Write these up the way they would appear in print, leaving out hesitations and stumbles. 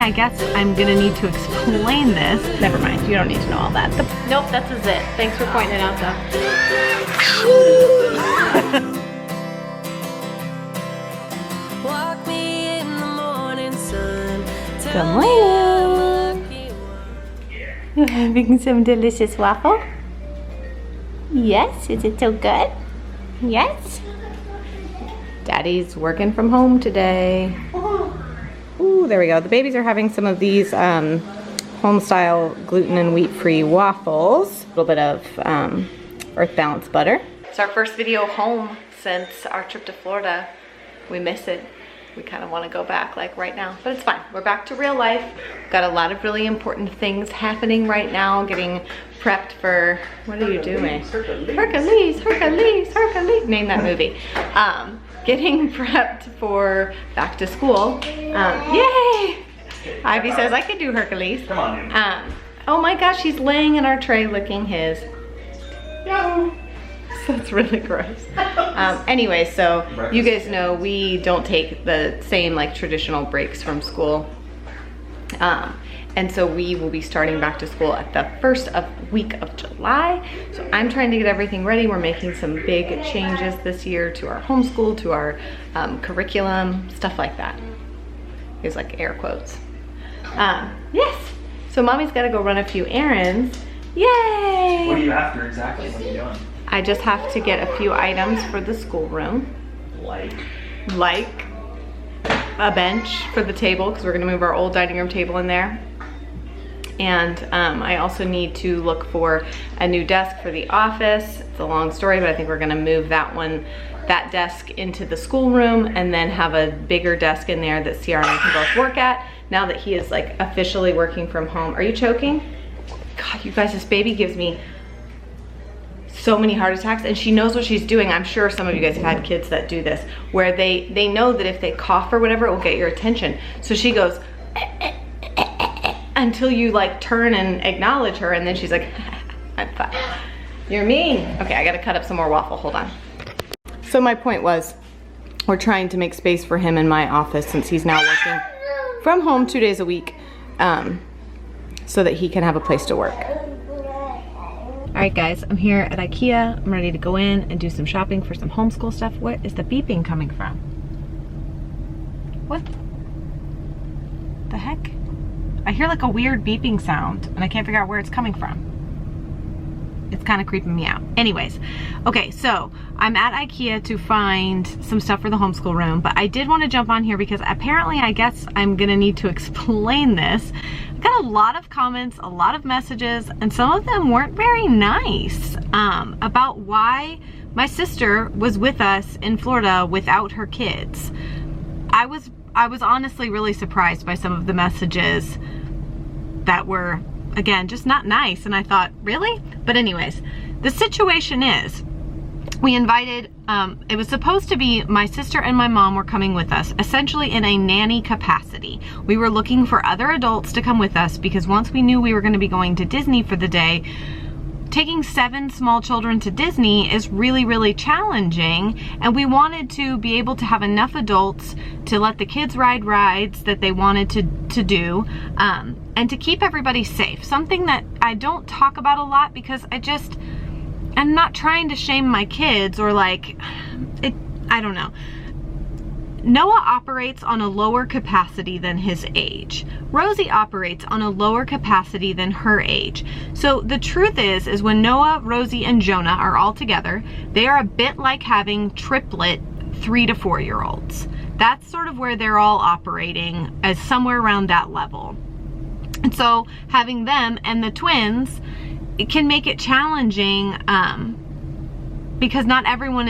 I guess I'm gonna need to explain this. Never mind, you don't need to know all that. Nope, that's a zit. Thanks for pointing it out though. Walk me in the morning sun. Good morning. You're having some delicious waffle? Yes, is it so good? Yes. Daddy's working from home today. Ooh, there we go. The babies are having some of these home style gluten and wheat free waffles. A little bit of Earth Balance butter. It's our first video home since our trip to Florida. We miss it. We kind of want to go back like right now, but it's fine. We're back to real life. We've got a lot of really important things happening right now, getting prepped for, what are you doing? Hercules, Hercules, Hercules. Name that movie. Getting prepped for back to school. Yay! Ivy says I could do Hercules. Come on. Oh my gosh, he's laying in our tray licking his. No. That's really gross. Anyway, so you guys know we don't take the same like traditional breaks from school. And so we will be starting back to school at the first week of July. So I'm trying to get everything ready. We're making some big changes this year to our homeschool, to our curriculum, stuff like that. Here's like air quotes. Yes. So mommy's got to go run a few errands. Yay! What are you after exactly? What are you doing? I just have to get a few items for the schoolroom. Like a bench for the table, because we're gonna move our old dining room table in there. And I also need to look for a new desk for the office. It's a long story, but I think we're gonna move that desk into the schoolroom and then have a bigger desk in there that Ciara and I can both work at now that he is like officially working from home. Are you choking? God, you guys, this baby gives me so many heart attacks, and she knows what she's doing. I'm sure some of you guys have had kids that do this, where they know that if they cough or whatever, it will get your attention. So she goes until you like turn and acknowledge her, and then she's like, I'm fine. You're mean. Okay, I gotta cut up some more waffle, hold on. So my point was, we're trying to make space for him in my office since he's now working from home 2 days a week, so that he can have a place to work. All right guys, I'm here at IKEA. I'm ready to go in and do some shopping for some homeschool stuff. What is the beeping coming from? What the heck? I hear like a weird beeping sound and I can't figure out where it's coming from. It's kind of creeping me out. Anyways, okay, so I'm at IKEA to find some stuff for the homeschool room, but I did want to jump on here because apparently I guess I'm gonna need to explain this. I got a lot of comments, a lot of messages, and some of them weren't very nice about why my sister was with us in Florida without her kids. I was honestly really surprised by some of the messages that were, again, just not nice, and I thought, really? But anyways, the situation is, we invited, it was supposed to be my sister and my mom were coming with us, essentially in a nanny capacity. We were looking for other adults to come with us because once we knew we were going to be going to Disney for the day, taking 7 small children to Disney is really, really challenging, and we wanted to be able to have enough adults to let the kids ride rides that they wanted to do, and to keep everybody safe. Something that I don't talk about a lot because I'm not trying to shame my kids or like, I don't know. Noah operates on a lower capacity than his age. Rosie operates on a lower capacity than her age. So the truth is when Noah, Rosie, and Jonah are all together, they are a bit like having triplet 3 to 4 year olds. That's sort of where they're all operating, as somewhere around that level. And so having them and the twins, it can make it challenging because not everyone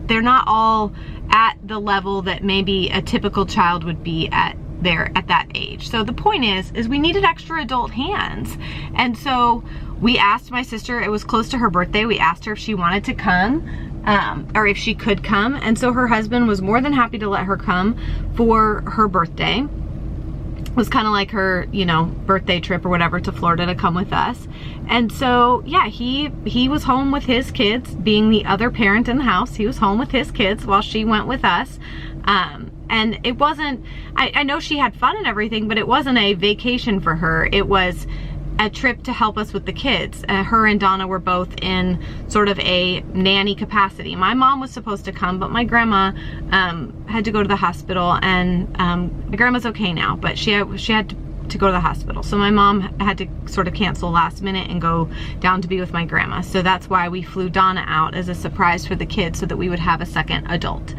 they're not all at the level that maybe a typical child would be at that age. So the point is we needed extra adult hands. And so we asked my sister, it was close to her birthday, we asked her if she wanted to come, or if she could come. And so her husband was more than happy to let her come for her birthday. It was kind of like her, you know, birthday trip or whatever to Florida to come with us. And so, yeah, he was home with his kids, being the other parent in the house. He was home with his kids while she went with us. And it wasn't, I know she had fun and everything, but it wasn't a vacation for her. It was a trip to help us with the kids. Her and Donna were both in sort of a nanny capacity. My mom was supposed to come, but my grandma had to go to the hospital, and my grandma's okay now, but she had to go to the hospital. So my mom had to sort of cancel last minute and go down to be with my grandma. So that's why we flew Donna out as a surprise for the kids so that we would have a second adult.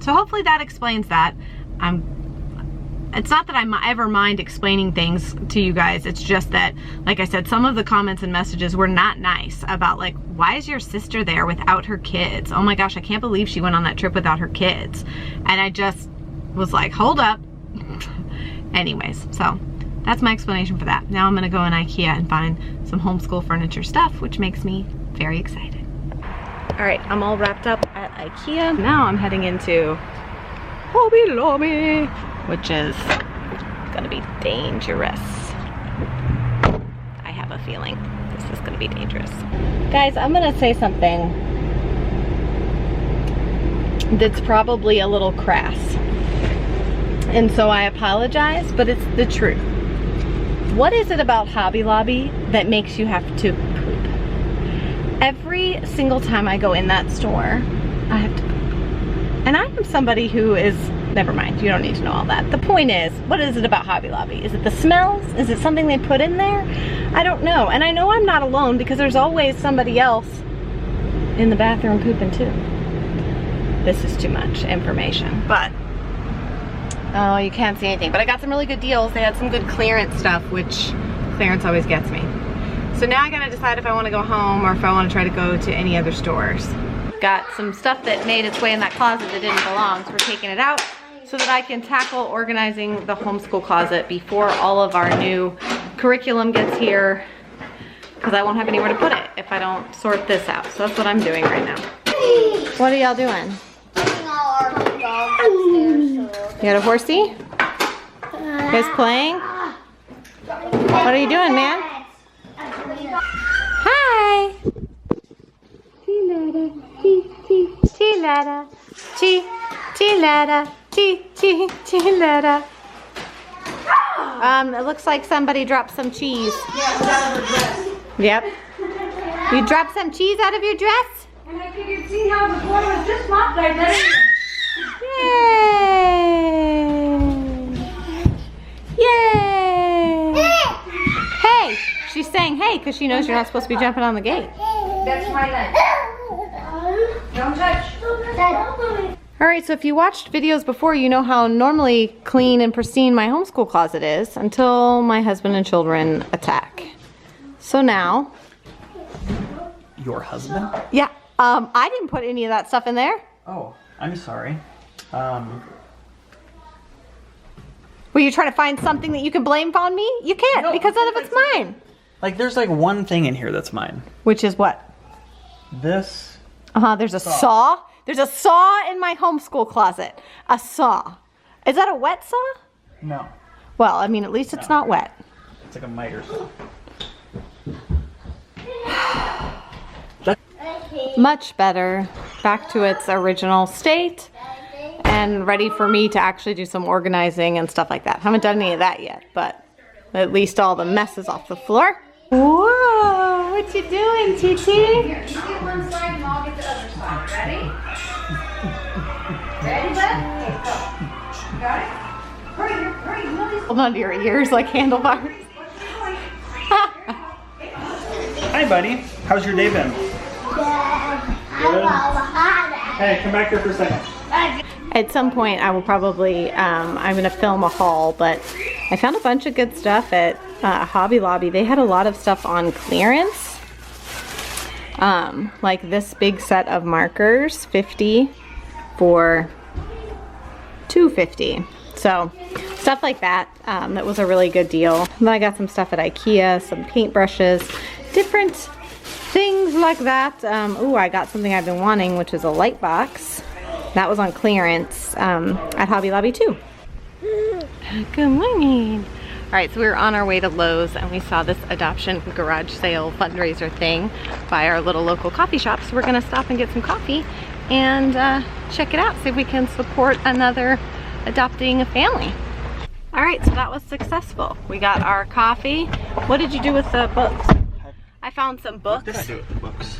So hopefully that explains that. It's not that I ever mind explaining things to you guys. It's just that, like I said, some of the comments and messages were not nice about like, why is your sister there without her kids? Oh my gosh, I can't believe she went on that trip without her kids. And I just was like, hold up. Anyways, so that's my explanation for that. Now I'm gonna go in IKEA and find some homeschool furniture stuff, which makes me very excited. All right, I'm all wrapped up at IKEA. Now I'm heading into Hobby Lobby, which is gonna be dangerous. I have a feeling this is gonna be dangerous. Guys, I'm gonna say something that's probably a little crass. And so I apologize, but it's the truth. What is it about Hobby Lobby that makes you have to poop? Every single time I go in that store, I have to poop. And I am somebody who is, never mind, you don't need to know all that. The point is, what is it about Hobby Lobby? Is it the smells? Is it something they put in there? I don't know. And I know I'm not alone because there's always somebody else in the bathroom pooping too. This is too much information, but oh, you can't see anything. But I got some really good deals. They had some good clearance stuff, which clearance always gets me. So now I gotta decide if I wanna go home or if I wanna try to go to any other stores. Got some stuff that made its way in that closet that didn't belong, so we're taking it out so that I can tackle organizing the homeschool closet before all of our new curriculum gets here, because I won't have anywhere to put it if I don't sort this out. So that's what I'm doing right now. What are y'all doing? You got a horsey? You guys playing? What are you doing, man? Hi! Chilada, chilada, chilada. It looks like somebody dropped some cheese. Yep. You dropped some cheese out of your dress? And I figured, seeing how the floor was just mopped, I better. Yay! Yay! Hey! She's saying hey because she knows you're not supposed to be jumping on the gate. That's my leg. Don't touch. Alright, so if you watched videos before, you know how normally clean and pristine my homeschool closet is until my husband and children attack. So now... Your husband? Yeah, I didn't put any of that stuff in there. Oh, I'm sorry. Were you trying to find something that you can blame on me? You can't, No, because none of it's mine. Like, there's like one thing in here that's mine. Which is what? This. There's a saw. There's a saw in my homeschool closet. A saw. Is that a wet saw? No. Well, I mean, at least it's not wet. It's like a miter saw. Much better. Back to its original state. And ready for me to actually do some organizing and stuff like that. Haven't done any of that yet, but at least all the mess is off the floor. Whoa, what you doing, Titi? Here, you get one side and I'll get the other side. Ready? Ready, bud? Okay, go. Got it? Hurry, hurry, hurry. Hold on to your ears like handlebars. Hi, buddy. How's your day been? Good. Hey, come back here for a second. At some point, I will probably, I'm going to film a haul, but I found a bunch of good stuff at Hobby Lobby. They had a lot of stuff on clearance. Like this big set of markers, 50 for $2.50. So stuff like that, that was a really good deal. And then I got some stuff at IKEA, some paintbrushes, different things like that. Ooh, I got something I've been wanting, which is a light box. That was on clearance at Hobby Lobby too. Good morning. All right, so we were on our way to Lowe's and we saw this adoption garage sale fundraiser thing by our little local coffee shop. So we're gonna stop and get some coffee and check it out, see if we can support another adopting a family. All right, so that was successful. We got our coffee. What did you do with the books? I found some books. What did I do with the books?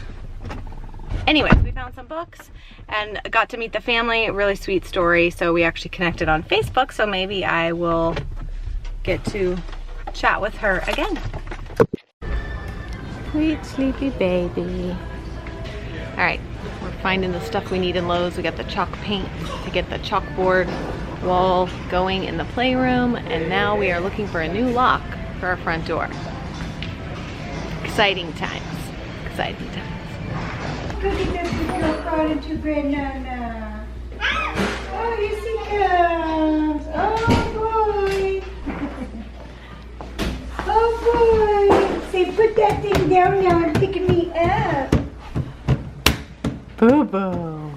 Anyways, we found some books and got to meet the family. Really sweet story. So we actually connected on Facebook, so maybe I will get to chat with her again. Sweet sleepy baby. All right, we're finding the stuff we need in Lowe's. We got the chalk paint to get the chalkboard wall going in the playroom, and now we are looking for a new lock for our front door. Exciting times. Exciting times. Look at this big girl crawling to Banana. Oh, here she comes. Oh, boy. Oh, boy. Say, put that thing down now and pick me up. Boo-boo.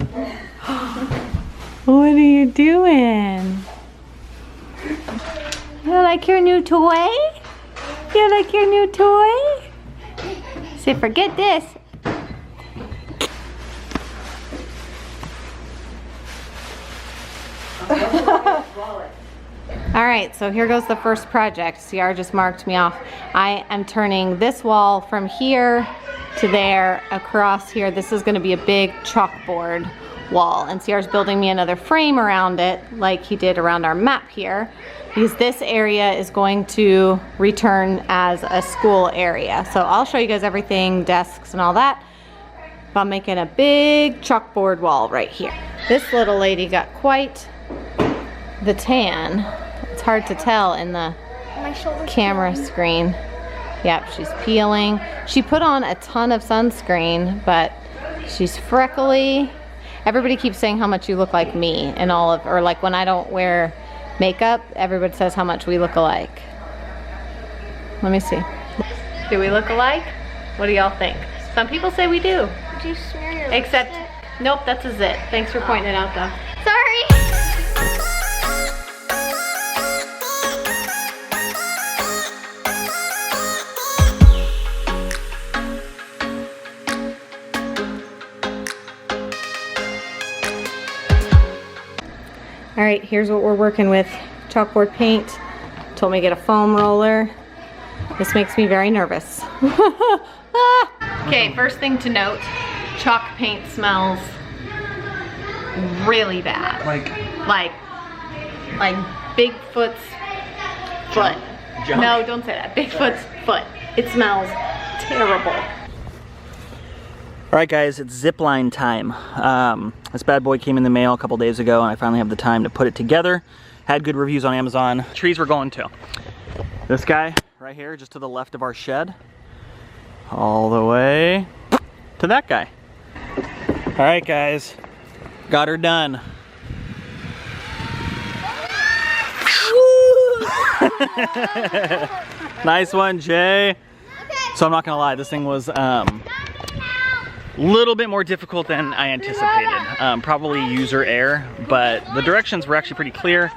What are you doing? You like your new toy? You like your new toy? Say, forget this. All right, so here goes the first project. CR just marked me off. I am turning this wall from here to there, across here. This is gonna be a big chalkboard wall, and CR's building me another frame around it like he did around our map here, because this area is going to return as a school area. So I'll show you guys everything, desks and all that. But I'm making a big chalkboard wall right here. This little lady got quite the tan. It's hard to tell in the camera screen. Yep, she's peeling. She put on a ton of sunscreen, but she's freckly. Everybody keeps saying how much you look like me and all of, or like when I don't wear makeup, everybody says how much we look alike. Let me see. Do we look alike? What do y'all think? Some people say we do. Did you smear your Except, lipstick? nope, that's a zit. Thanks for pointing it out though. Sorry. All right, here's what we're working with. Chalkboard paint. Told me to get a foam roller. This makes me very nervous. Okay, first thing to note, chalk paint smells really bad. Like Bigfoot's foot. Junk. No, don't say that. Bigfoot's foot. It smells terrible. All right, guys, it's zipline time. This bad boy came in the mail a couple days ago, and I finally have the time to put it together. Had good reviews on Amazon. Trees we're going to. This guy right here, just to the left of our shed, all the way to that guy. All right, guys, got her done. Nice one, Jay. So I'm not gonna lie, this thing was little bit more difficult than I anticipated. Probably user error, but the directions were actually pretty clear.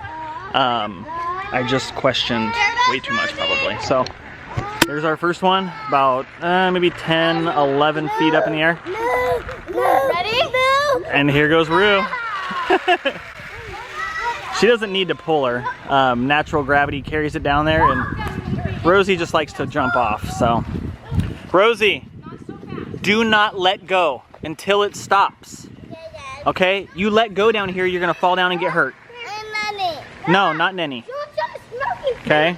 I just questioned way too much probably. So there's our first one, about maybe 10, 11 feet up in the air. Ready? And here goes Rue. She doesn't need to pull her. Natural gravity carries it down there, and Rosie just likes to jump off. So Rosie, do not let go until it stops. Okay? You let go down here, you're gonna fall down and get hurt. No, not Nenny. Okay?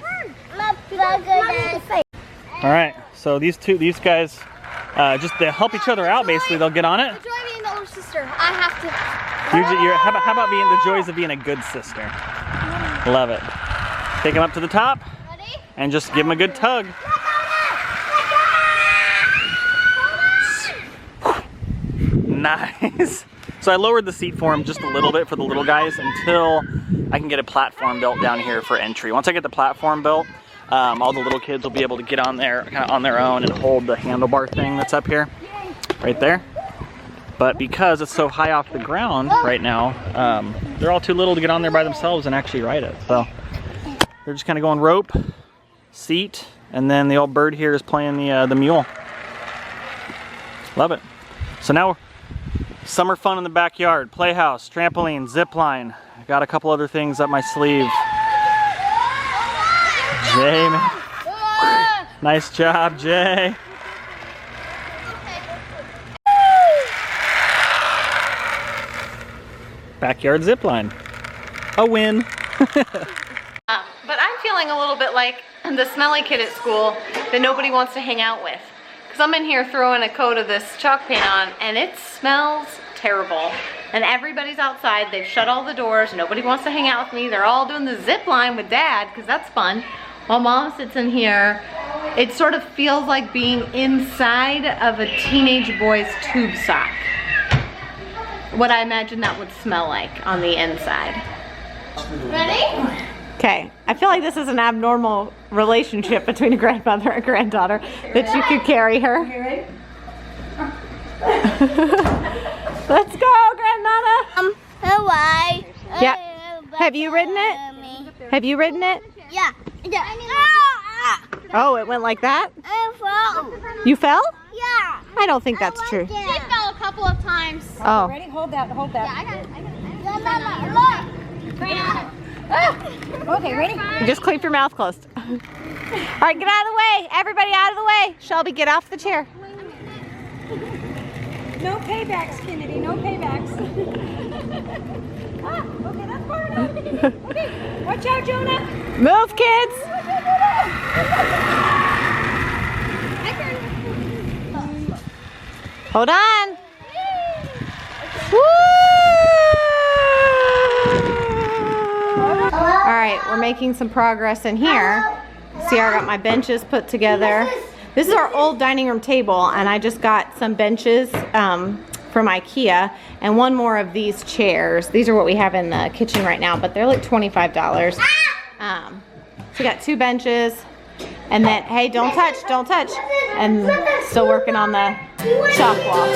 Alright, so these guys, just to help each other out basically, they'll get on it. Join me and the older sister. I have to. How about being the joys of being a good sister? Love it. Take them up to the top and just give them a good tug. Nice. So I lowered the seat for him just a little bit for the little guys until I can get a platform built down here for entry. Once I get the platform built, all the little kids will be able to get on there kind of on their own and hold the handlebar thing that's up here, right there. But because it's so high off the ground right now, they're all too little to get on there by themselves and actually ride it. So they're just kind of going rope, seat, and then the old bird here is playing the mule. Love it. So now Summer fun in the backyard, playhouse, trampoline, zip line. I got a couple other things up my sleeve. Jay, man. Nice job, Jay. Backyard zip line. A win. But I'm feeling a little bit like the smelly kid at school that nobody wants to hang out with. Because I'm in here throwing a coat of this chalk paint on and it smells terrible. And everybody's outside, they've shut all the doors, nobody wants to hang out with me. They're all doing the zip line with dad because that's fun. While mom sits in here, it sort of feels like being inside of a teenage boy's tube sock. What I imagine that would smell like on the inside. Ready? Okay, I feel like this is an abnormal relationship between a grandmother and granddaughter, that you could carry her. You ready? Let's go, grandmother. Why? Yep. Have you ridden it? Have you ridden it? Yeah. Oh, it went like that? I fell. You fell? Yeah. I don't think that's true. She fell a couple of times. Oh. Ready? Hold that, hold Yeah, that. I got it. Look. Okay, ready? You just keep your mouth closed. All right, get out of the way. Everybody out of the way. Shelby, get off the chair. No paybacks, Kennedy, no paybacks. Okay, that's far enough. Okay, watch out, Jonah. Move, kids. Hold on. Woo! All right, we're making some progress in here. See, I got my benches put together. This is our old dining room table, and I just got some benches from IKEA and one more of these chairs. These are what we have in the kitchen right now, but they're like $25. So we got 2 benches, and then, hey, don't touch, and still working on the chalk wall.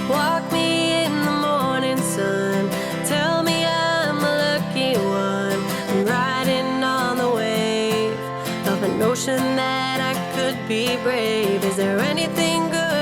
Walk me in the morning sun. Tell me I'm a lucky one. I'm riding on the wave of a notion that I could be brave. Is there anything good